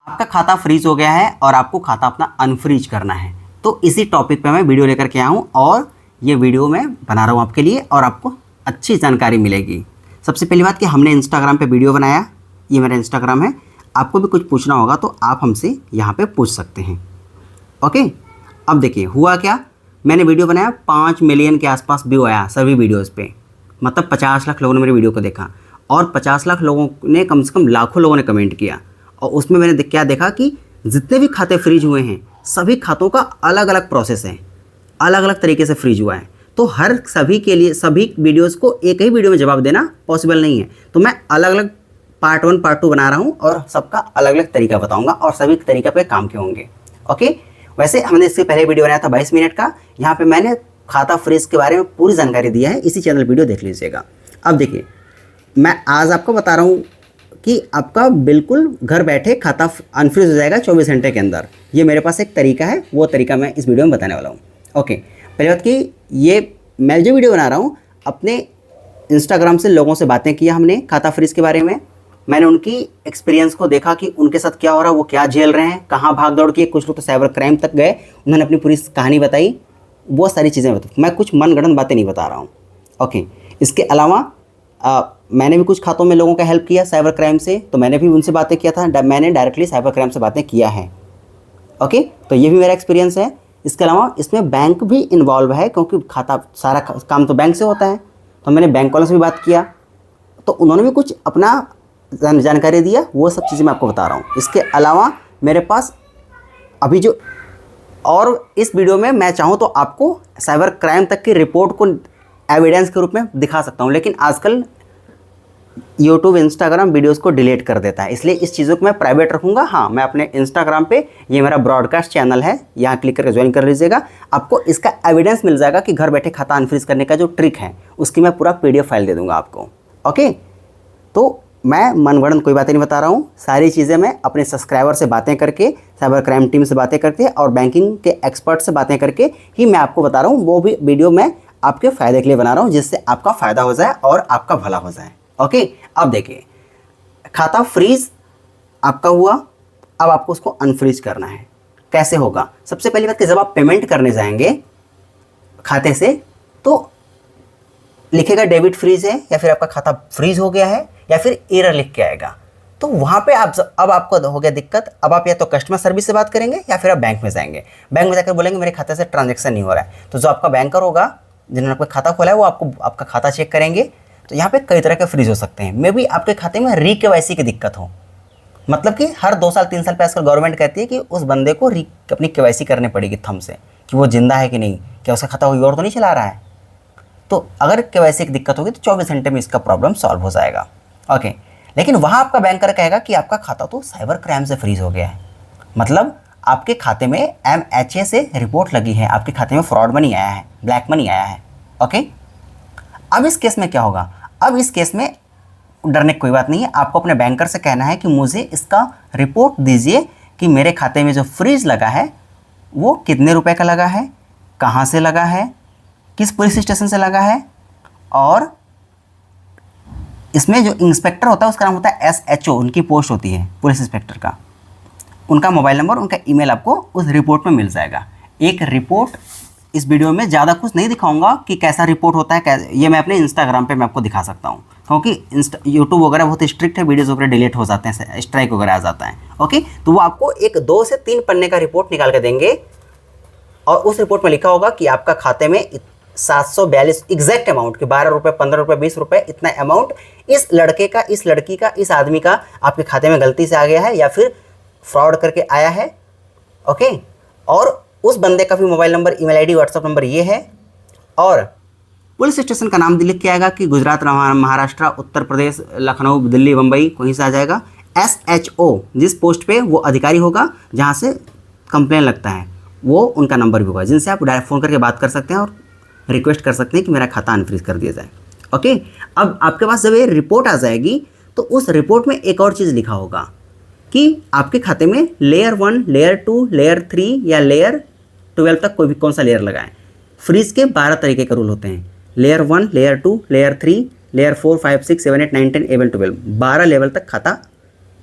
आपका खाता फ्रीज हो गया है और आपको खाता अपना अनफ्रीज करना है। तो इसी टॉपिक पे मैं वीडियो लेकर के आया हूँ और ये वीडियो मैं बना रहा हूँ आपके लिए और आपको अच्छी जानकारी मिलेगी। सबसे पहली बात कि हमने इंस्टाग्राम पे वीडियो बनाया, ये मेरा इंस्टाग्राम है। आपको भी कुछ पूछना होगा तो आप हमसे यहाँ पे पूछ सकते हैं। ओके, अब देखिए हुआ क्या, मैंने वीडियो बनाया, 5 मिलियन के आसपास व्यू आया सभी वीडियोज़ पे, मतलब 50 लाख लोगों ने मेरे वीडियो को देखा और 50 लाख लोगों ने कम से कम लाखों लोगों ने कमेंट किया। और उसमें मैंने क्या देखा कि जितने भी खाते फ्रीज हुए हैं सभी खातों का अलग अलग प्रोसेस है, अलग अलग तरीके से फ्रीज हुआ है। तो हर सभी के लिए सभी वीडियोस को एक ही वीडियो में जवाब देना पॉसिबल नहीं है, तो मैं अलग अलग पार्ट 1 पार्ट 2 बना रहा हूँ और सबका अलग अलग तरीका बताऊँगा और सभी तरीका पे काम के होंगे। ओके, वैसे हमने इससे पहले वीडियो बनाया था 22 मिनट का, यहाँ पर मैंने खाता फ्रीज के बारे में पूरी जानकारी दिया है, इसी चैनल वीडियो देख लीजिएगा। अब देखिए मैं आज आपको बता रहा हूँ कि आपका बिल्कुल घर बैठे खाता अनफ्रीज हो जाएगा 24 घंटे के अंदर। ये मेरे पास एक तरीका है, वो तरीका मैं इस वीडियो में बताने वाला हूँ। ओके, पहली बात कि ये मैं जो वीडियो बना रहा हूँ अपने इंस्टाग्राम से लोगों से बातें किया हमने खाता फ्रीज के बारे में। मैंने उनकी एक्सपीरियंस को देखा कि उनके साथ क्या हो रहा है, वो क्या झेल रहे हैं, कहाँ भाग दौड़ किए, कुछ लोग तो साइबर क्राइम तक गए, उन्होंने अपनी पूरी कहानी बताई, वो सारी चीज़ें बताई। मैं कुछ मनगढ़ंत बातें नहीं बता रहा हूँ। ओके, इसके अलावा मैंने भी कुछ खातों में लोगों का हेल्प किया साइबर क्राइम से, तो मैंने भी उनसे बातें किया था, मैंने डायरेक्टली साइबर क्राइम से बातें किया है। ओके, तो ये भी मेरा एक्सपीरियंस है। इसके अलावा इसमें बैंक भी इन्वॉल्व है क्योंकि खाता सारा काम तो बैंक से होता है, तो मैंने बैंक वालों से भी बात किया, तो उन्होंने भी कुछ अपना जानकारी दिया, वो सब चीज़ें मैं आपको बता रहा हूँ। इसके अलावा मेरे पास अभी जो और इस वीडियो में मैं चाहूँ तो आपको साइबर क्राइम तक की रिपोर्ट को एविडेंस के रूप में दिखा सकता हूँ, लेकिन आजकल यूट्यूब इंस्टाग्राम वीडियोस को डिलीट कर देता है, इसलिए इस चीज़ों को मैं प्राइवेट रखूँगा। हाँ, मैं अपने इंस्टाग्राम पे, ये मेरा ब्रॉडकास्ट चैनल है, यहाँ क्लिक करके ज्वाइन कर लीजिएगा। आपको इसका एविडेंस मिल जाएगा कि घर बैठे खाता अनफ्रीज करने का जो ट्रिक है उसकी मैं पूरा PDF फाइल दे दूँगा आपको। ओके, तो मैं मनगढ़ंत कोई बातें नहीं बता रहा हूँ, सारी चीज़ें मैं अपने सब्सक्राइबर से बातें करके, साइबर क्राइम टीम से बातें करके और बैंकिंग के एक्सपर्ट से बातें करके ही मैं आपको बता रहा हूँ। वो भी वीडियो मैं आपके फ़ायदे के लिए बना रहा हूँ, जिससे आपका फ़ायदा हो जाए और आपका भला हो जाए। ओके, अब देखिए खाता फ्रीज आपका हुआ, अब आपको उसको अनफ्रीज करना है। कैसे होगा? सबसे पहली बात कि जब आप पेमेंट करने जाएंगे खाते से तो लिखेगा डेबिट फ्रीज है, या फिर आपका खाता फ्रीज हो गया है, या फिर एरर लिख के आएगा। तो वहाँ पे आप अब आपको हो गया दिक्कत। अब आप या तो कस्टमर सर्विस से बात करेंगे या फिर आप बैंक में जाएंगे। बैंक में जाकर बोलेंगे मेरे खाते से ट्रांजैक्शन नहीं हो रहा है, तो जो आपका बैंकर होगा जिन्होंने आपका खाता खोला है वो आपको आपका खाता चेक करेंगे। तो यहाँ पे कई तरह के फ्रीज हो सकते हैं। मे बी आपके खाते में KYC की दिक्कत हो, मतलब कि हर 2 साल 3 साल पे आजकल गवर्नमेंट कहती है कि उस बंदे को अपनी KYC करनी पड़ेगी थंब से, कि वो जिंदा है कि नहीं, क्या उसका खाता कोई और तो नहीं चला रहा है। तो अगर KYC की दिक्कत होगी तो 24 घंटे में इसका प्रॉब्लम सॉल्व हो जाएगा। ओके, लेकिन वहाँ आपका बैंकर कहेगा कि आपका खाता तो साइबर क्राइम से फ्रीज हो गया है, मतलब आपके खाते में MHA से रिपोर्ट लगी है, आपके खाते में फ्रॉड मनी आया है, ब्लैक मनी आया है। ओके, अब इस केस में क्या होगा? अब इस केस में डरने की कोई बात नहीं है, आपको अपने बैंकर से कहना है कि मुझे इसका रिपोर्ट दीजिए कि मेरे खाते में जो फ्रीज लगा है वो कितने रुपए का लगा है, कहाँ से लगा है, किस पुलिस स्टेशन से लगा है, और इसमें जो इंस्पेक्टर होता है उसका नाम होता है SHO, उनकी पोस्ट होती है पुलिस इंस्पेक्टर का, उनका मोबाइल नंबर, उनका ईमेल आपको उस रिपोर्ट में मिल जाएगा। एक रिपोर्ट, इस वीडियो में ज़्यादा कुछ नहीं दिखाऊंगा कि कैसा रिपोर्ट होता है, ये मैं अपने इंस्टाग्राम पे मैं आपको दिखा सकता हूँ, क्योंकि यूट्यूब वगैरह बहुत स्ट्रिक्ट है, वीडियोज़ वगैरह डिलीट हो जाते हैं, स्ट्राइक वगैरह आ जाता है। ओके, तो वो आपको एक 2 से 3 पन्ने का रिपोर्ट निकाल कर देंगे और उस रिपोर्ट में लिखा होगा कि आपका खाते में 742 एग्जैक्ट अमाउंट कि 12 रुपये, 15 रुपये, 20 रुपये, इतना अमाउंट इस लड़के का, इस लड़की का, इस आदमी का आपके खाते में गलती से आ गया है या फिर फ्रॉड करके आया है। ओके, और उस बंदे का भी mobile number, email ID, WhatsApp number ये है, और पुलिस स्टेशन का नाम लिख के आएगा कि गुजरात, महाराष्ट्र, उत्तर प्रदेश, लखनऊ, दिल्ली, मुंबई, कहीं से आ जाएगा। SHO जिस पोस्ट पे वो अधिकारी होगा जहाँ से कंप्लेन लगता है, वो उनका नंबर भी होगा, जिनसे आप डायरेक्ट फ़ोन करके बात कर सकते हैं और रिक्वेस्ट कर सकते हैं कि मेरा खाता अनफ्रीज कर दिया जाए। ओके, अब आपके पास जब ये रिपोर्ट आ जाएगी तो उस रिपोर्ट में एक और चीज़ लिखा होगा कि आपके खाते में लेयर 1, लेयर 2, लेयर 3 या लेयर 12 तक कोई भी कौन सा लेयर लगाएं। फ्रीज के 12 तरीके के रूल होते हैं, layer 1, layer 2, layer 3, layer 4, 5, 6, 7, 8, 9, 10, 11, 12, 12 level तक खाता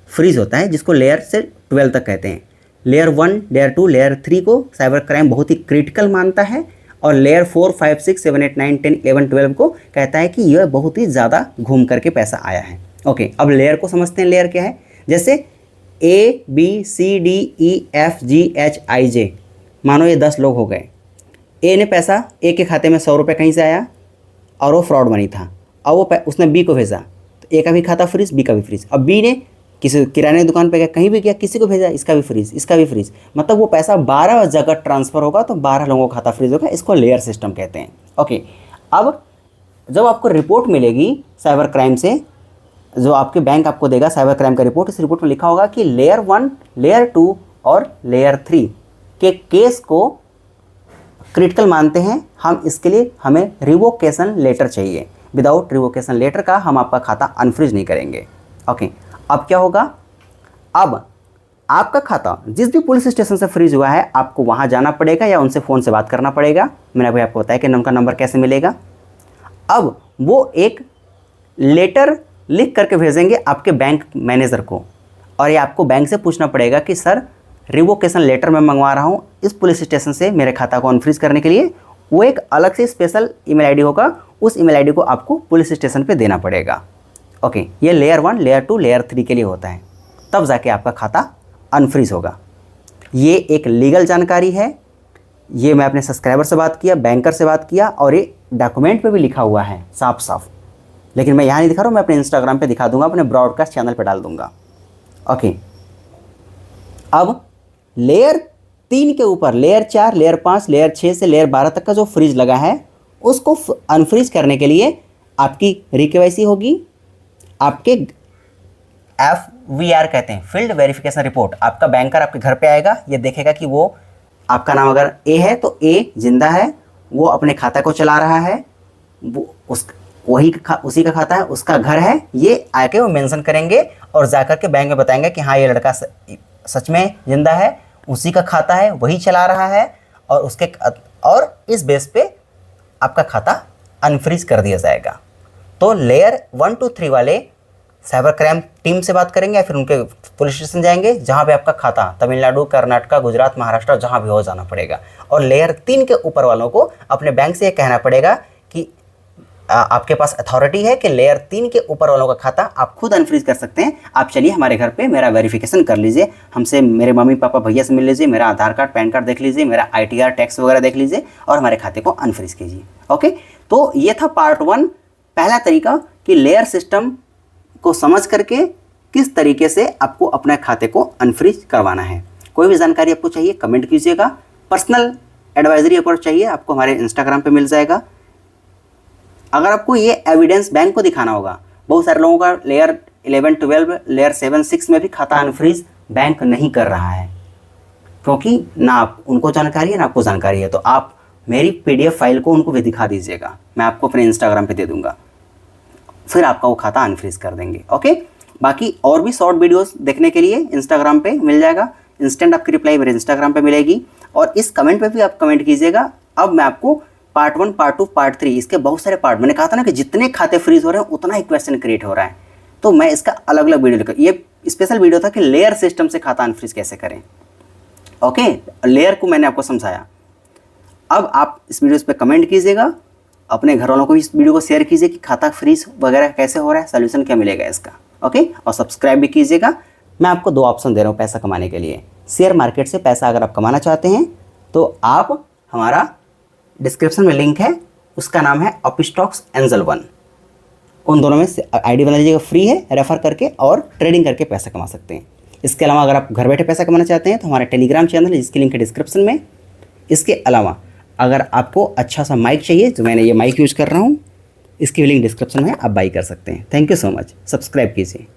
फ्रीज होता है, जिसको लेयर से 12 तक कहते हैं। लेयर 1, लेयर 2, लेयर 3 को साइबर क्राइम बहुत ही क्रिटिकल मानता है, और लेयर 4, 5, 6, 7, 8, 9, 10, 11, 12 को कहता है कि यह बहुत ही ज़्यादा घूम करके पैसा आया है। ओके, अब लेयर को समझते हैं। लेयर क्या है? जैसे ABCDEFGHIJ, मानो ये 10 लोग हो गए। ए ने पैसा, ए के खाते में 100 रुपये कहीं से आया और वो फ्रॉड मनी था। अब वो उसने बी को भेजा, तो ए का भी खाता फ्रीज, बी का भी फ्रीज। अब बी ने किसी किराने की दुकान पे गया, कहीं भी गया, किसी को भेजा, इसका भी फ्रीज, इसका भी फ्रीज। मतलब वो पैसा 12 जगह ट्रांसफ़र होगा तो 12 लोगों का खाता फ्रीज होगा। इसको लेयर सिस्टम कहते हैं। ओके, अब जब आपको रिपोर्ट मिलेगी साइबर क्राइम से, जो आपके बैंक आपको देगा साइबर क्राइम का रिपोर्ट, इस रिपोर्ट में लिखा होगा कि लेयर 1, लेयर 2 और लेयर 3 के केस को क्रिटिकल मानते हैं हम। इसके लिए हमें रिवोकेशन लेटर चाहिए। विदाउट रिवोकेशन लेटर का हम आपका खाता अनफ्रीज नहीं करेंगे। ओके, अब क्या होगा? अब आपका खाता जिस भी पुलिस स्टेशन से फ्रीज हुआ है, आपको वहाँ जाना पड़ेगा या उनसे फ़ोन से बात करना पड़ेगा। मैंने अभी आपको बताया कि उनका नंबर कैसे मिलेगा। अब वो एक लेटर लिख करके भेजेंगे आपके बैंक मैनेजर को, और ये आपको बैंक से पूछना पड़ेगा कि सर रिवोकेशन लेटर मैं मंगवा रहा हूँ इस पुलिस स्टेशन से मेरे खाता को अनफ्रीज करने के लिए। वो एक अलग से स्पेशल ईमेल आईडी होगा, उस ईमेल आईडी को आपको पुलिस स्टेशन पे देना पड़ेगा। ओके, ये लेयर 1, लेयर 2, लेयर 3 के लिए होता है, तब जाके आपका खाता अनफ्रीज होगा। ये एक लीगल जानकारी है। ये मैं अपने सब्सक्राइबर से बात किया, बैंकर से बात किया, और ये डॉक्यूमेंट पे भी लिखा हुआ है साफ साफ, लेकिन मैं यहाँ नहीं दिखा रहा हूँ। मैं अपने इंस्टाग्राम पे दिखा दूंगा, अपने ब्रॉडकास्ट चैनल पे डाल दूंगा। ओके, अब लेयर 3 के ऊपर लेयर 4, लेयर 5, लेयर 6 से लेयर 12 तक का जो फ्रीज लगा है, उसको अनफ्रीज करने के लिए आपकी रिकेवाईसी होगी। आपके FVR कहते हैं, फील्ड वेरिफिकेशन रिपोर्ट। आपका बैंकर आपके घर पे आएगा, ये देखेगा कि वो आपका नाम अगर ए है तो ए जिंदा है, वो अपने खाता को चला रहा है, वो उसी का खाता है, उसका घर है, ये आके वो मेंशन करेंगे और जाकर के बैंक में बताएंगे कि हाँ ये लड़का सच में जिंदा है, उसी का खाता है, वही चला रहा है, और इस बेस पे आपका खाता अनफ्रीज कर दिया जाएगा। तो लेयर 1, 2, 3 वाले साइबर क्राइम टीम से बात करेंगे या फिर उनके पुलिस स्टेशन जाएंगे, जहाँ पे आपका खाता तमिलनाडु, कर्नाटक, गुजरात, महाराष्ट्र जहाँ भी हो जाना पड़ेगा। और लेयर 3 के ऊपर वालों को अपने बैंक से ये कहना पड़ेगा कि आपके पास अथॉरिटी है कि लेयर 3 के ऊपर वालों का खाता आप खुद अनफ्रीज कर सकते हैं। आप चलिए हमारे घर पे मेरा वेरिफिकेशन कर लीजिए, हमसे मेरे मम्मी पापा भैया से मिल लीजिए, मेरा आधार कार्ड, पैन कार्ड देख लीजिए, मेरा ITR टैक्स वगैरह देख लीजिए और हमारे खाते को अनफ्रीज कीजिए। ओके, तो ये था पार्ट 1, पहला तरीका कि लेयर सिस्टम को समझ करके किस तरीके से आपको अपने खाते को अनफ्रीज करवाना है। कोई भी जानकारी आपको चाहिए कमेंट कीजिएगा। पर्सनल एडवाइजरी अगर चाहिए आपको हमारे इंस्टाग्राम पे मिल जाएगा। अगर आपको ये एविडेंस बैंक को दिखाना होगा, बहुत सारे लोगों का लेयर 11, 12, लेयर 7, 6 में भी खाता अनफ्रीज बैंक नहीं कर रहा है, क्योंकि ना आप उनको जानकारी है ना आपको जानकारी है। तो आप मेरी PDF फाइल को उनको भी दिखा दीजिएगा, मैं आपको अपने इंस्टाग्राम पे दे दूंगा, फिर आपका वो खाता अनफ्रीज कर देंगे। ओके, बाकी और भी शॉर्ट वीडियोस देखने के लिए इंस्टाग्राम पे मिल जाएगा। इंस्टेंट आपकी रिप्लाई मेरे इंस्टाग्राम पे मिलेगी, और इस कमेंट पे भी आप कमेंट कीजिएगा। अब मैं आपको पार्ट 1, पार्ट 2, पार्ट 3, इसके बहुत सारे पार्ट, मैंने कहा था ना कि जितने खाते फ्रीज हो रहे हैं उतना ही क्वेश्चन क्रिएट हो रहा है, तो मैं इसका अलग अलग वीडियो लेकर, ये स्पेशल वीडियो था कि लेयर सिस्टम से खाता अनफ्रीज कैसे करें। ओके, लेयर को मैंने आपको समझाया। अब आप इस वीडियो पे कमेंट कीजिएगा, अपने घर वालों को भी इस वीडियो को शेयर कीजिए कि खाता फ्रीज वगैरह कैसे हो रहा है, सोल्यूशन क्या मिलेगा इसका। ओके, और सब्सक्राइब भी कीजिएगा। मैं आपको 2 ऑप्शन दे रहा हूँ पैसा कमाने के लिए। शेयर मार्केट से पैसा अगर आप कमाना चाहते हैं तो आप हमारा डिस्क्रिप्शन में लिंक है, उसका नाम है अपस्टॉक्स एंजल 1। उन दोनों में से ID बना लीजिएगा, फ्री है, रेफर करके और ट्रेडिंग करके पैसा कमा सकते हैं। इसके अलावा अगर आप घर बैठे पैसा कमाना चाहते हैं तो हमारा टेलीग्राम चैनल है जिसकी लिंक है डिस्क्रिप्शन में। इसके अलावा अगर आपको अच्छा सा माइक चाहिए, तो मैंने ये माइक यूज़ कर रहा हूँ, इसकी लिंक डिस्क्रिप्शन में आप बाई कर सकते हैं। Thank you so much, subscribe कीजिए।